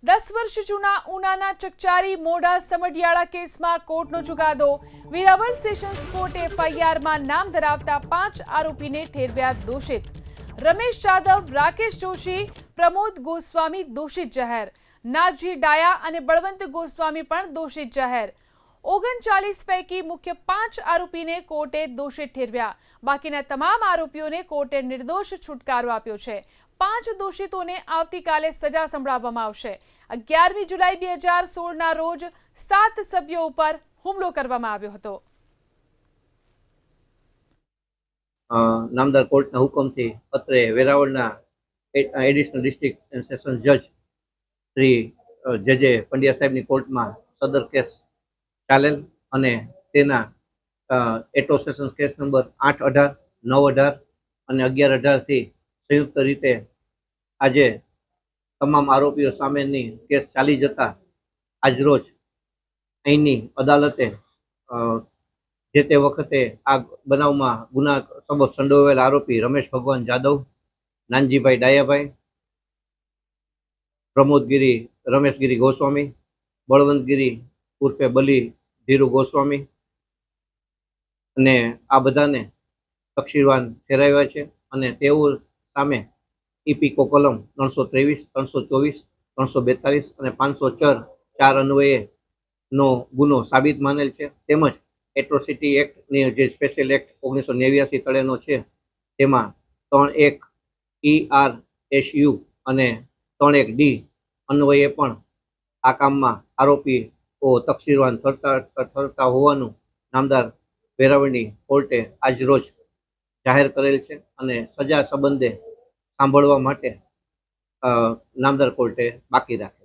10 વર્ષ જૂના ઉનાના ચકચારી મોડા સમઢિયાળા કેસમાં કોર્ટનો ચુકાદો। વેરાવળ સેશન્સ કોર્ટે એફઆઈઆરમાં નામ ધરાવતા 5 આરોપીને ઠેરવ્યા દોષિત। રમેશ જાદવ, રાકેશ જોશી, પ્રમોદ ગોસ્વામી દોષિત જાહેર। નાગજી ડાયા અને બળવંત ગોસ્વામી પણ દોષિત જાહેર। 39 પૈકી મુખ્ય 5 આરોપીને કોર્ટે દોષિત ઠેરવ્યા। બાકીના તમામ આરોપીઓને કોર્ટે નિર્દોષ છુટકારો આપ્યો છે। 5 દોષિતોને આવતીકાલે સજા સંભળાવવામાં આવશે। 11મી જુલાઈ 2016ના રોજ 7 સભ્યો ઉપર હુમલો કરવામાં આવ્યો હતો। નામદાર કોર્ટના હુકમથી અત્રે વેરાવળના એડિશનલ ડિસ્ટ્રિક્ટ એન્ડ સેશન જજ શ્રી જે પંડ્યા સાહેબની કોર્ટમાં સદર કેસ ચાલેલ અને તેના એટો સેશન કેસ નંબર 8-18, 9-18 અને 11-18થી સંયુક્ત રીતે આજે તમામ આરોપીઓ સામેની કેસ ચાલી જતા આજરોજ અહીંની અદાલતે જે તે વખતે આ બનાવમાં ગુના સબબ સંડોવાયેલ આરોપી રમેશ ભગવાન જાદવ, નાનજીભાઈ ડાયાભાઈ, પ્રમોદગીરી રમેશગીરી ગોસ્વામી, બળવંતગીરી ઉર્ફે બલી ધીરુ ગોસ્વામી અને આ બધાને તકસીરવાન ઠેરાવ્યા છે અને તેઓ સામે ઇપીકો કલમ 323, 324, 342 અને 504 અન્વયે ગુનો સાબિત માનેલ છે। તેમજ એટ્રોસિટી એક્ટની જે સ્પેશિયલ એક્ટ 1989 તળેનો છે તેમાં 31 ERSU અને 31D અન્વયે પણ આ કામમાં આરોપીઓ તકસીરવાન ઠરતા હોવાનું નામદાર વેરાવળની કોર્ટે આજરોજ જાહેર કરેલ છે અને સજા સંબંધે સાંભળવા માટે નામદાર કોર્ટે બાકી રાખેલ।